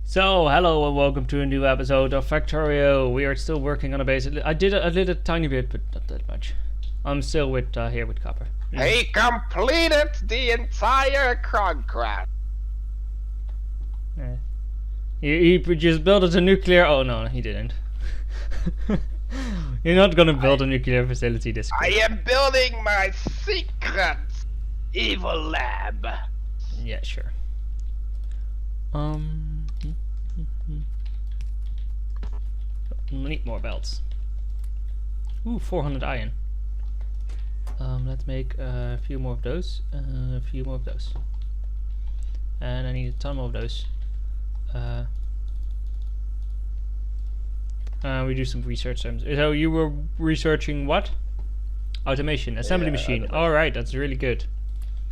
So, hello and welcome to a new episode of Factorio. We are still working on a base. I did a tiny bit, but not that much. I'm still with here with Kaper. He completed the entire contract. Yeah. He just built a nuclear. Oh no, he didn't. You're not gonna build a nuclear facility this quick. I am building my secret evil lab. Yeah, sure. Need more belts. Ooh, 400 iron. Let's make a few more of those. A few more of those. And I need a ton more of those. We do some research. So you were researching what? Automation, assembly machine. All right, that's really good.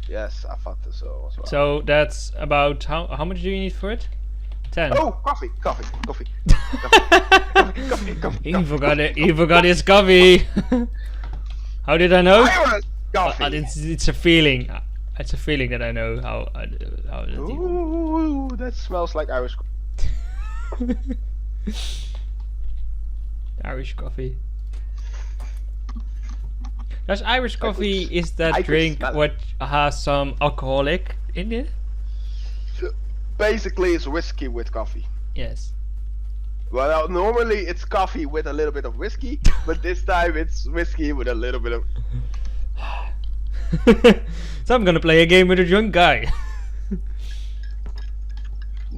Yes, I thought so as well. So that's about how much do you need for it? 10. Oh, coffee. He forgot it. He forgot his coffee. How did I know? Coffee. It's a feeling. It's a feeling that I know how. Ooh, that smells like Irish. Irish coffee. Does Irish coffee is that drink what has some alcoholic in it? Basically, it's whiskey with coffee. Yes. Well, normally it's coffee with a little bit of whiskey, but this time it's whiskey with a little bit of. So I'm gonna play a game with a drunk guy.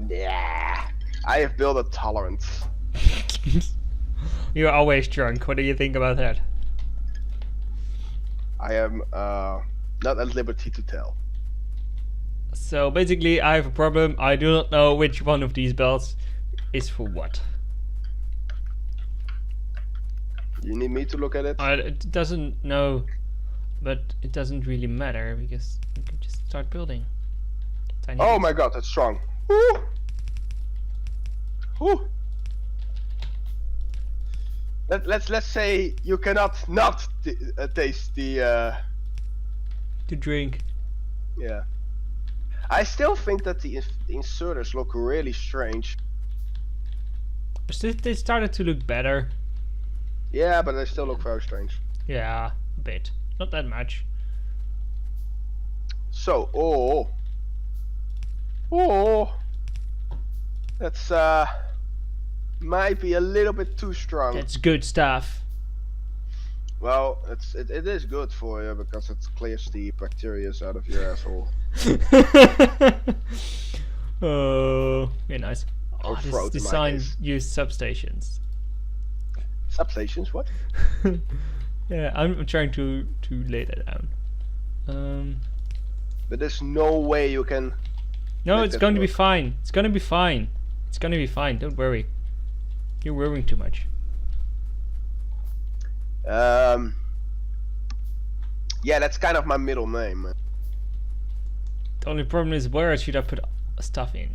Yeah, I have built a tolerance. You're always drunk. What do you think about that? I am not at liberty to tell. So basically, I have a problem. I do not know which one of these belts is for what. You need me to look at it? It doesn't know, but it doesn't really matter because we can just start building. Tiny Oh bits. my god, that's strong. Woo! Woo! Let's say you cannot not taste the drink. yeah. I still think that the inserters look really strange. They started to look better. Yeah, but they still look very strange. Yeah, a bit. Not that much. So, that's might be a little bit too strong. That's good stuff. Well, it is good for you because it clears the bacteria out of your asshole. Oh, very nice. Or This throat in my design case. used substations. Substations? What? Yeah, I'm trying to lay that down. But there's no way you can. No, make it's that going to be work. fine. It's going to be fine. It's going to be fine. Don't worry. You're worrying too much. Yeah, that's kind of my middle name. Man. The only problem is where should I put stuff in?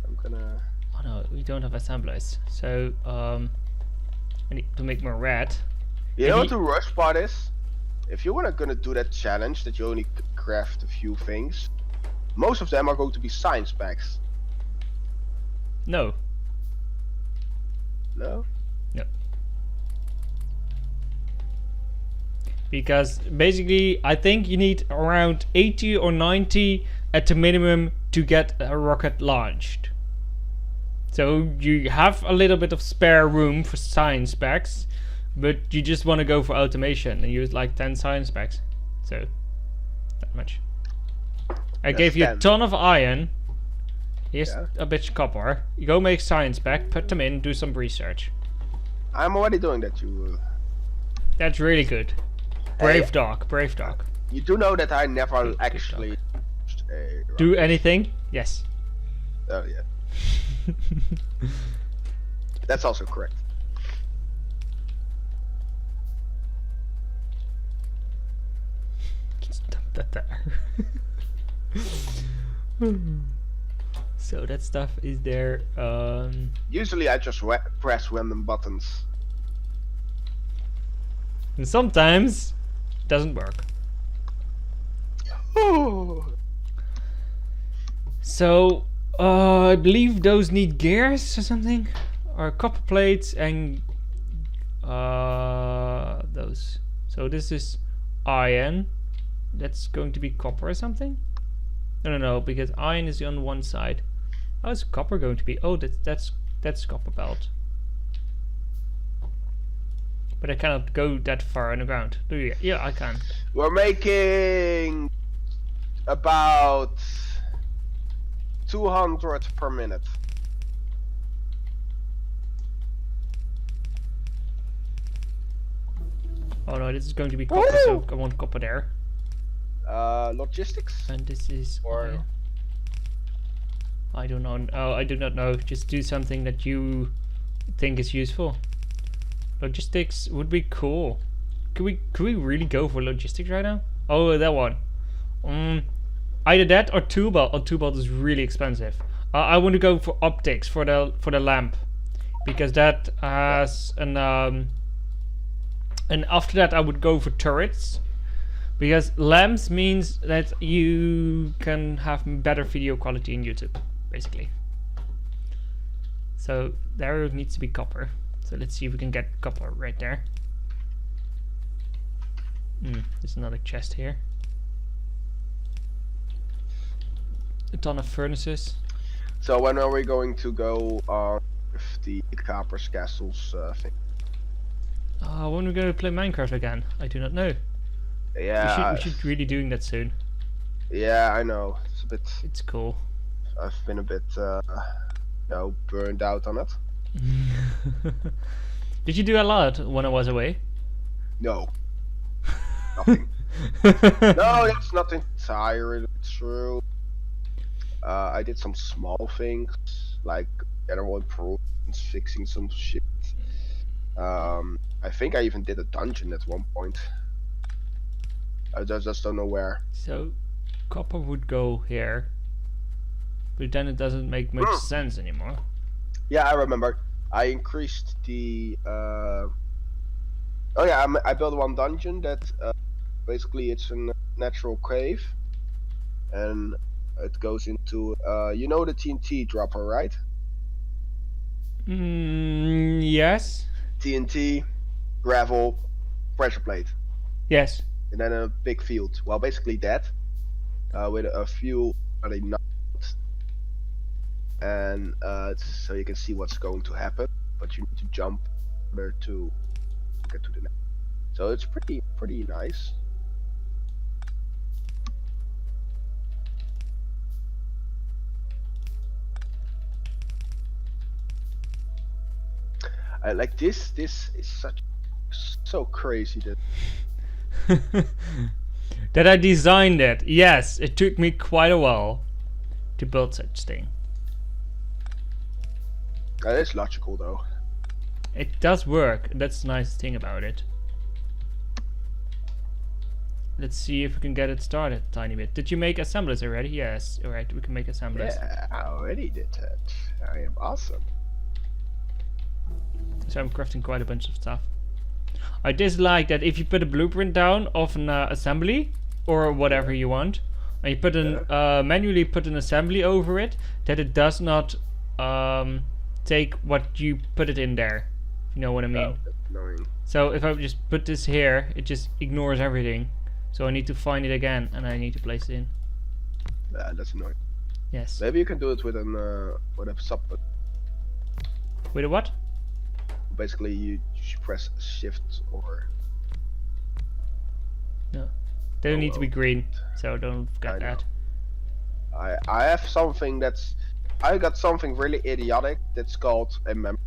I'm gonna. Oh no, we don't have assemblers. So I need to make more red. You know what the worst part is? If you were not gonna do that challenge that you only craft a few things, most of them are going to be science packs. No. No? No. Because basically I think you need around 80 or 90 at the minimum to get a rocket launched. So you have a little bit of spare room for science packs, but you just want to go for automation and use like 10 science packs. So that much. I gave you 10. a ton of iron. Here's Yeah. a bit of copper. You go make science pack, put them in, do some research. I'm already doing that. That's really good. Brave dog, brave dog. You do know that I never Good actually. Do anything? Yes. Oh yeah. That's also correct. Just dump that there. So that stuff is there. Usually I just press random buttons. And sometimes it doesn't work. Ooh. So I believe those need gears or something, or copper plates and those. So this is iron. That's going to be copper or something. No, because iron is on one side. How is copper going to be? Oh, that's copper belt. But I cannot go that far underground. Do you? Yeah, I can. We're making about 200 per minute. Oh no, this is going to be copper, so I want copper there. Logistics? And this is Or iron. I don't know. Oh, I do not know. Just do something that you think is useful. Logistics would be cool. Could we really go for logistics right now? Oh, that one. Either that or tool belt. Oh, tool belt is really expensive. I want to go for optics for the lamp, because that has an and after that I would go for turrets, because lamps means that you can have better video quality in YouTube, basically. So there needs to be copper. So let's see if we can get copper right there. There's another chest here. A ton of furnaces. So when are we going to go with the Kapper's castles thing? When are we going to play Minecraft again? I do not know. Yeah. We should really doing that soon. Yeah, I know. It's a bit. It's cool. I've been a bit, burned out on it. Did you do a lot when I was away? No. Nothing. No, that's not entirely true. I did some small things, like general improvements, fixing some shit. I think I even did a dungeon at one point. I just don't know where. So, copper would go here, but then it doesn't make much sense anymore. Yeah, I remember. I increased the. Oh yeah, I built one dungeon that basically it's a natural cave, and it goes into you know the TNT dropper, right? Yes. TNT, gravel, pressure plate. Yes. And then a big field. Well, basically that, with a few other nuts, and so you can see what's going to happen, but you need to jump in order to get to the next. So it's pretty nice. I like this. This is so crazy that. That I designed it. Yes, it took me quite a while to build such thing. That is logical though. It does work. That's the nice thing about it. Let's see if we can get it started a tiny bit. Did you make assemblers already? Yes. Alright, we can make assemblers. Yeah, I already did that. I am awesome. So I'm crafting quite a bunch of stuff. I dislike that if you put a blueprint down of an assembly or whatever you want, and you put an manually put an assembly over it, that it does not take what you put it in there. If you know what I mean. Oh, that's annoying. So if I just put this here, it just ignores everything. So I need to find it again, and I need to place it in. Yeah, that's annoying. Yes. Maybe you can do it with an with a sub. With a what? Basically, you should press shift or. No. They don't need to be green, so don't forget that. I have something that's. I got something really idiotic that's called a memory.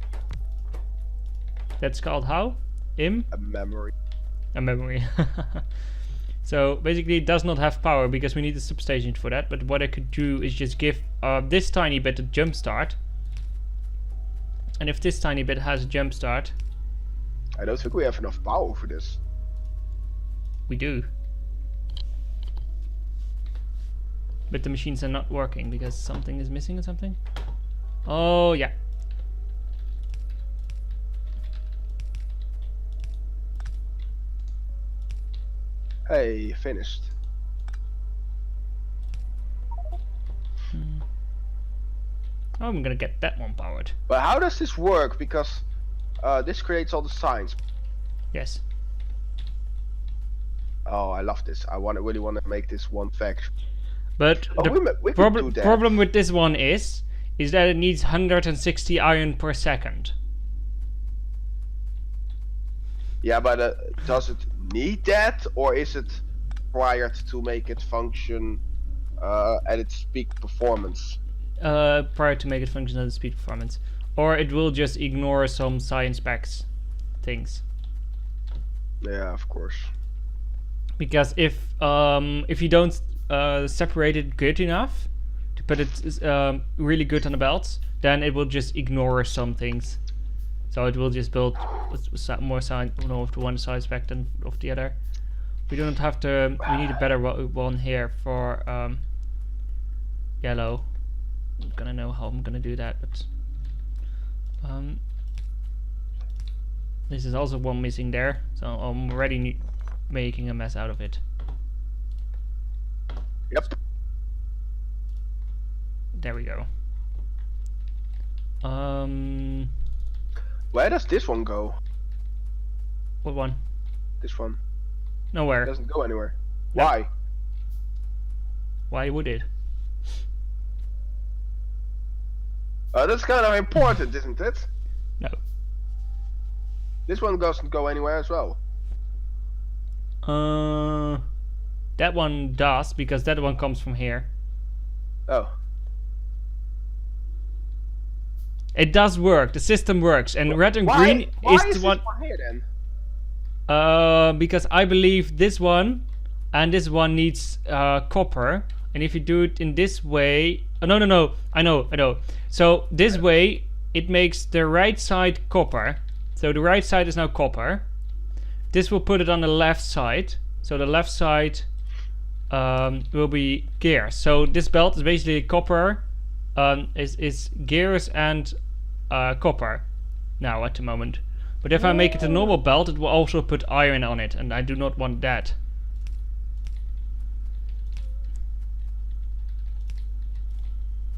That's called how? A memory. A memory. So basically it does not have power because we need a substation for that, but what I could do is just give this tiny bit a jump start. And if this tiny bit has a jump start... I don't think we have enough power for this. We do. But the machines are not working because something is missing or something. Oh yeah. Hey, finished. I'm gonna get that one powered. But how does this work? Because this creates all the signs. Yes. Oh, I love this. I really want to make this one factory. But Oh, the we could do that. problem with this one is that it needs 160 iron per second. Yeah, but does it need that, or is it required to make it function at its peak performance? Prior to make it function at its peak performance, or it will just ignore some science specs things. Yeah, of course. Because if you don't separate it good enough to put it really good on the belts, then it will just ignore some things. So it will just build more sign of one side spec than of the other. We don't have to. We need a better one here for yellow. I'm gonna know how I'm gonna do that, but this is also one missing there, so I'm already making a mess out of it. Yep. There we go. Where does this one go? What one? This one. Nowhere. It doesn't go anywhere. No. Why? Why would it? That's kind of important, isn't it? No. This one doesn't go anywhere as well. That one does, because that one comes from here. Oh. It does work. The system works, and red and green why is is the one. This one here then? Because I believe this one and this one needs copper, and if you do it in this way, no, I know. So this way it makes the right side copper. So the right side is now copper. This will put it on the left side. So the left side will be gears. So this belt is basically copper. Is gears and copper now at the moment. But if I make it a normal belt, it will also put iron on it, and I do not want that.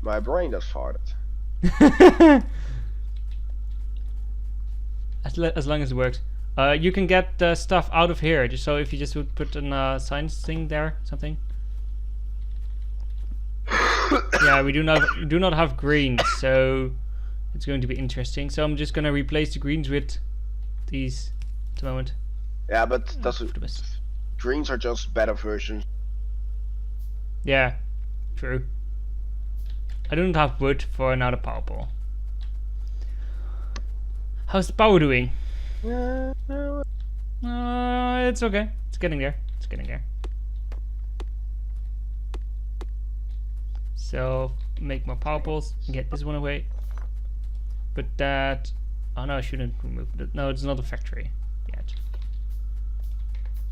My brain just farted. As long as it works. You can get the stuff out of here. So if you just would put a science thing there, something. Yeah, we do not have greens, so it's going to be interesting. So I'm just gonna replace the greens with these at the moment. Yeah, but greens are just better versions. Yeah, true. I don't have wood for another power pole. How's the power doing? It's okay. It's getting there. It's getting there. So make more power poles. Get this one away. But that. Oh no, I shouldn't remove it. No, it's not a factory yet.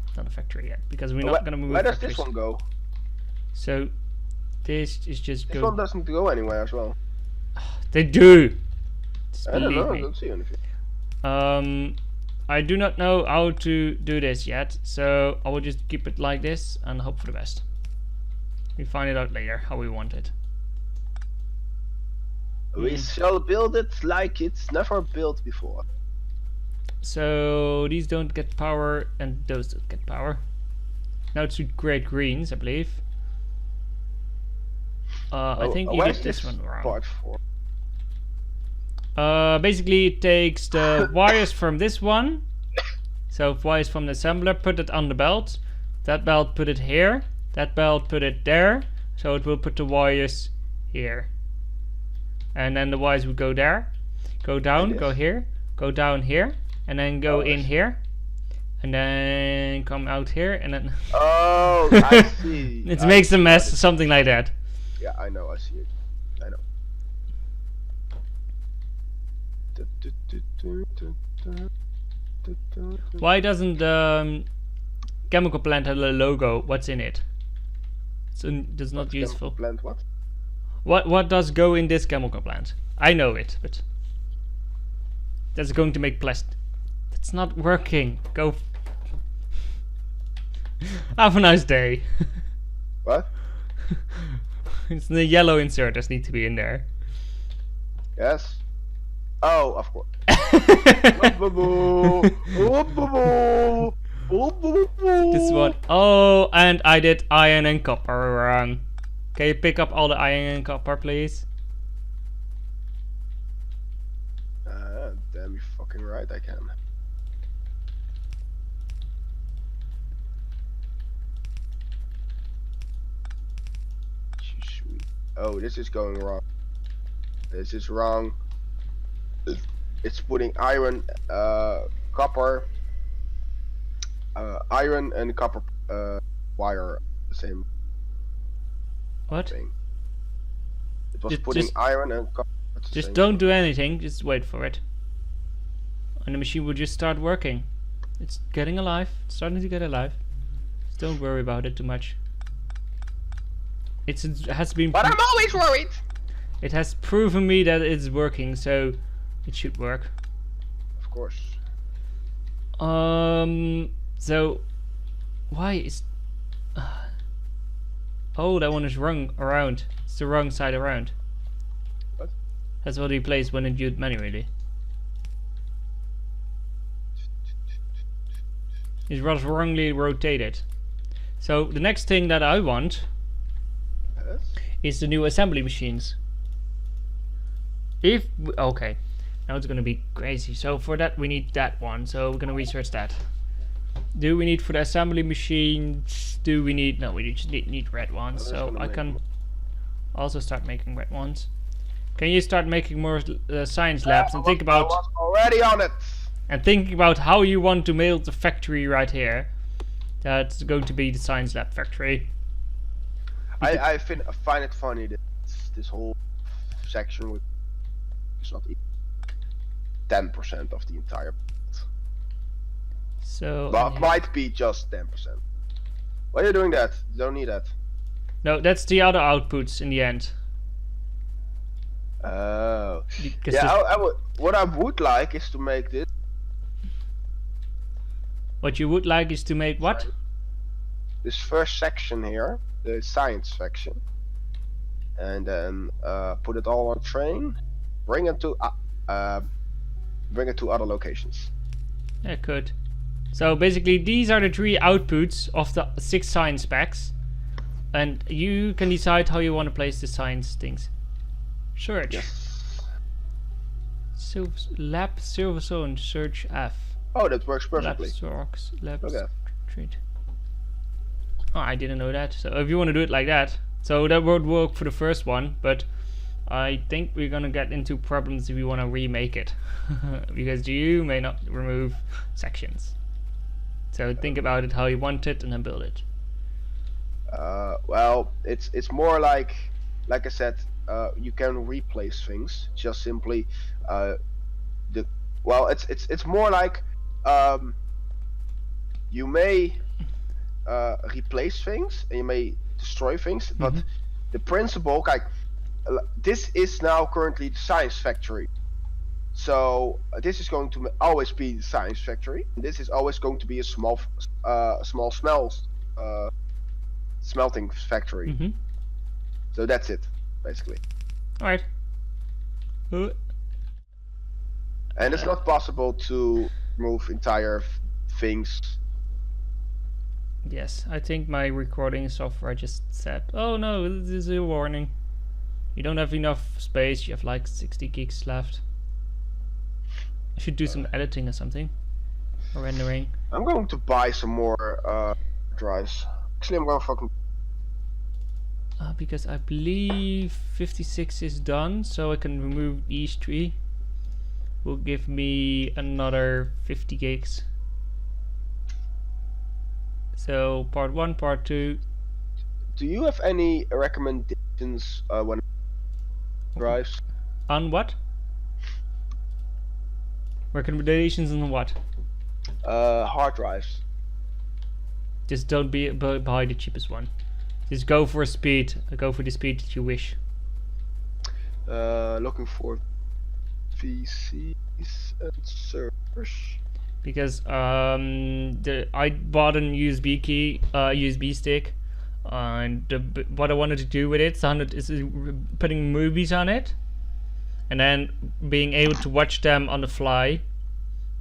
It's not a factory yet because we're not gonna move. Where does factories. this one go? So this is just. This one doesn't go anywhere as well. They do. Just I don't know. me. I don't see anything. I do not know how to do this yet, so I will just keep it like this and hope for the best. We find it out later how we want it. We shall build it like it's never built before. So these don't get power and those don't get power. Now it's with great greens, I believe. I think you did this one wrong. Part for? Basically it takes the wires from this one. So wires from the assembler, put it on the belt. That belt put it here. That belt put it there. So it will put the wires here. And then the wires would go there. Go down, go here. Go down here. And then go in here. And then come out here. And then... Oh, I see. It makes a mess, something like that. Yeah, I know, I see it. I know. Why doesn't the chemical plant have a logo? What's in it? It's not useful. Plant what? What does go in this chemical plant? I know it, but that's going to make plastic. That's not working. Go. Have a nice day. What? It's the yellow inserters need to be in there. Yes. Oh, of course. This one. Oh, and I did iron and copper wrong. Can you pick up all the iron and copper, please? Damn, you fucking right, I can. Sweet. Oh, this is going wrong. This is wrong. It's putting iron, copper, iron and copper wire the same What? thing. It was Just- putting just- iron and copper. at the Just same don't do anything, just wait for it. And the machine will just start working. It's getting alive, it's starting to get alive. Just don't worry about it too much. It has been. But I'm always worried. It has proven me that it's working, so it should work. Of course. So why is? Oh, that one is wrong around. It's the wrong side around. What? That's what he plays when it used manually. It was wrongly rotated. So the next thing that I want Yes. is the new assembly machines. Okay, now it's gonna be crazy. So for that we need that one. So we're gonna research that. Do we need for the assembly machines? Do we need? No, we just need red ones. I'm just So gonna I make can them. also start making red ones. Can you start making more science labs and think about I was already on it. thinking about how you want to build the factory right here? That's going to be the science lab factory. I find it funny that this whole section with it's not even 10% of the entire. So But might be just 10%. Why are you doing that? You don't need that. no, that's the other outputs in the end. Oh. Because Yeah, this- I would. What I would like is to make this. what you would like is to make what? This first section here, the science section, and then put it all on train, bring it to other locations. Yeah, could. So basically, these are the 3 outputs of the 6 science packs, and you can decide how you want to place the science things. Search. Yes. Lab silver zone search F. Oh, that works Lab perfectly. stocks. Lab Okay. trade. Oh, I didn't know that. So if you want to do it like that, so that would work for the first one, but I think we're gonna get into problems if we want to remake it, because you may not remove sections. So think about it how you want it and then build it. Well, it's more like I said, you can replace things. Just simply, it's more like you may replace things and you may destroy things, but the principle, like this is now currently the science factory. So this is going to always be the science factory. This is always going to be a small smelting factory. So that's it, basically. All right. And it's not possible to move entire things. Yes, I think my recording software just said, "Oh no, this is a warning. You don't have enough space. You have like 60 gigs left." I should do some editing or something, or rendering. I'm going to buy some more drives. Actually, I'm going to fucking. Because I believe 56 is done, so I can remove these 3. Will give me another 50 gigs. So part 1, part 2. Do you have any recommendations when drives? On what? Recommendations on what? Hard drives. Just don't buy the cheapest one. Just go for speed. Go for the speed that you wish. Looking for PCs and servers. Because I bought a USB key, USB stick, and what I wanted to do with it is putting movies on it, and then being able to watch them on the fly,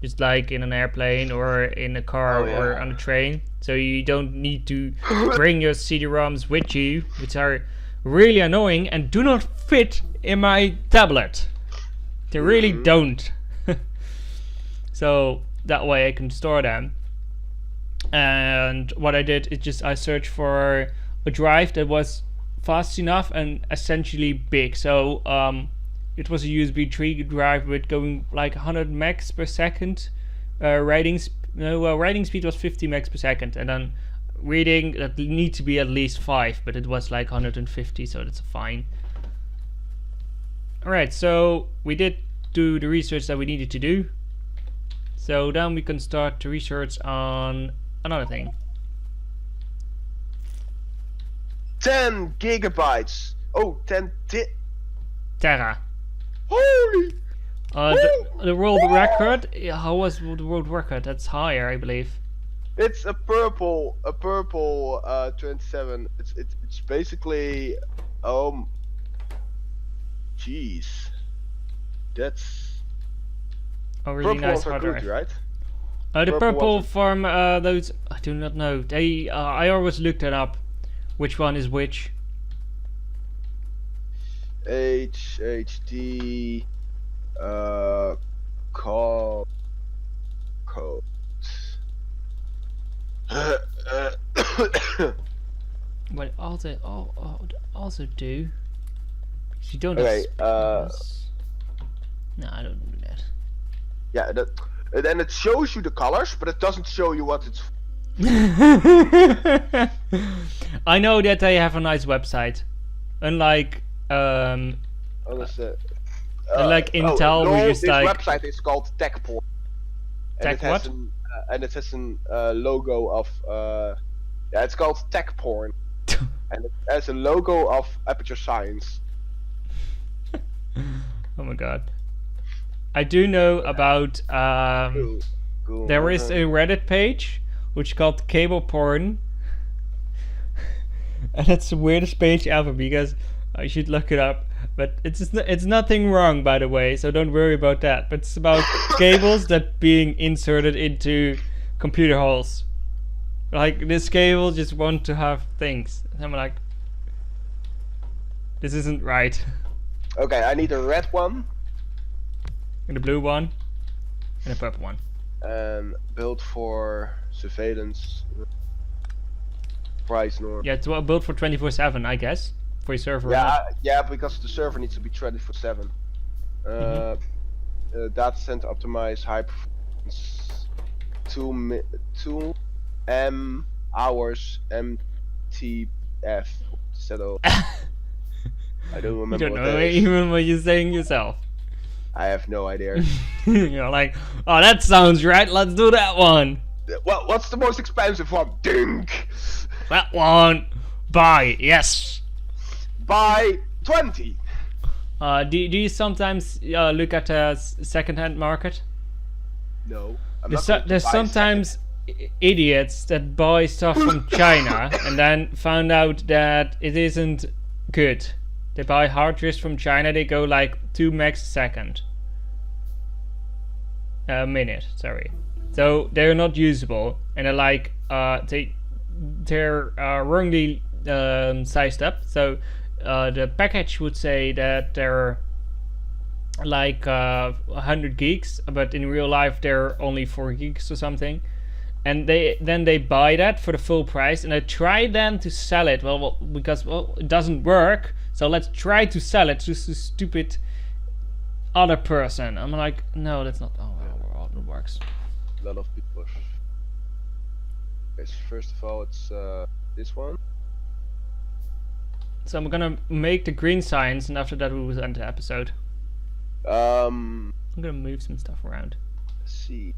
just like in an airplane or in a car or on a train. So you don't need to bring your CD-ROMs with you, which are really annoying and do not fit in my tablet. They really don't. So that way I can store them. And what I did is just I searched for a drive that was fast enough and essentially big. So it was a USB 3 drive with going like 100 megs per second. Writing speed was 50 megs per second, and then reading that need to be at least 5, but it was like 150, so that's fine. Alright, so we did do the research that we needed to do. So then we can start to research on another thing. 10 gigabytes. Oh, 10 Tera. Holy! The world record? How was the world record? That's higher, I believe. It's a purple 27. It's basically jeez. That's a really purple nice ones are hard good, drive. right? The purple ones from those, I do not know. They I always looked it up. Which one is which? HHD call codes. What also do? Because you don't. Okay. No, I don't do that. Yeah. Then it shows you the colors, but it doesn't show you what it's. I know that they have a nice website, unlike like Intel, no, where just this like website is called TechPort. Tech what? And it has an logo of yeah, it's called Tech Porn, and it has a logo of Aperture Science. Oh my god! I do know about Cool. there is a Reddit page which is called Cable Porn, and that's the weirdest page ever because I should look it up. But it's nothing wrong, by the way, so don't worry about that. But it's about cables that being inserted into computer holes. Like this cable just want to have things. And I'm like, this isn't right. Okay, I need a red one. And a blue one, and a purple one. Built for surveillance. Price norm. Yeah, it's built for 24/7, I guess, for your server. Yeah, because the server needs to be 24/7. Data center optimize high performance 2 hours MTF. So I don't remember. You don't what know that is. even what you're saying yourself. I have no idea. You're like, oh, that sounds right. Let's do that one. Well, what's the most expensive one? Dink. That one. Buy. Yes. Buy 20. Do you sometimes look at a second-hand market? No. There's sometimes idiots that buy stuff from China and then found out that it isn't good. They buy hard drives from China. They go like 2 megs a second. A minute, sorry. So they're not usable, and they're like they're wrongly sized up. So the package would say that they're like 100 gigs, but in real life they're only 4 gigs or something. And they buy that for the full price, and they try then to sell it. Because it doesn't work, so let's try to sell it to the stupid other person. I'm like, no, that's not how it works. A lot of people. Okay, so first of all, it's this one. So I'm gonna make the green signs, and after that we will end the episode. I'm gonna move some stuff around. Let's see.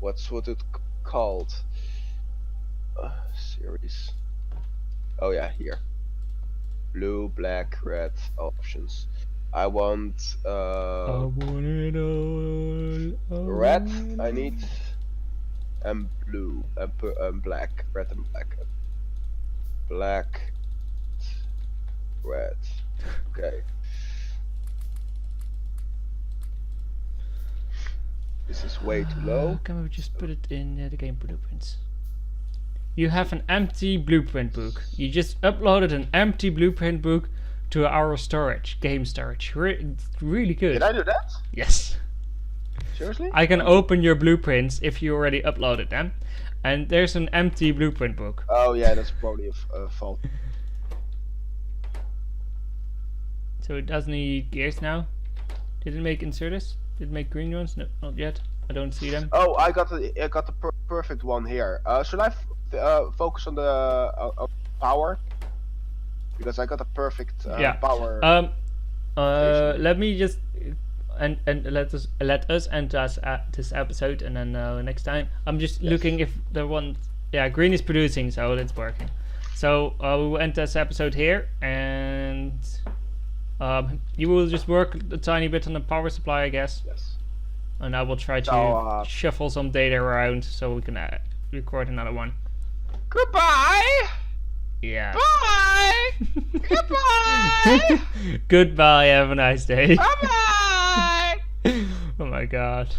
What's it called? Series. Oh yeah, here. Blue, black, red options. I want I want it all. red. I need and blue and black. Red and black. Black, red. Okay. This is way too low. Can we just put it in the game blueprints? You have an empty blueprint book. You just uploaded an empty blueprint book to our storage, game storage. It's really good. Did I do that? Yes. Seriously? I can open your blueprints if you already uploaded them. And there's an empty blueprint book. Oh yeah, that's probably a fault. So it doesn't need gears now. Did it make inserters? Did it make green ones? No, not yet. I don't see them. Oh, I got the perfect one here. Should I focus on the power? Because I got a perfect power. Let me just and let us end this episode, and then next time I'm just looking if the one green is producing, so it's working. So we will end this episode here, and you will just work a tiny bit on the power supply, I guess. Yes. And I will try to shuffle some data around so we can record another one. Goodbye. Yeah. Bye. Goodbye. Goodbye. Have a nice day. Bye. Oh my god.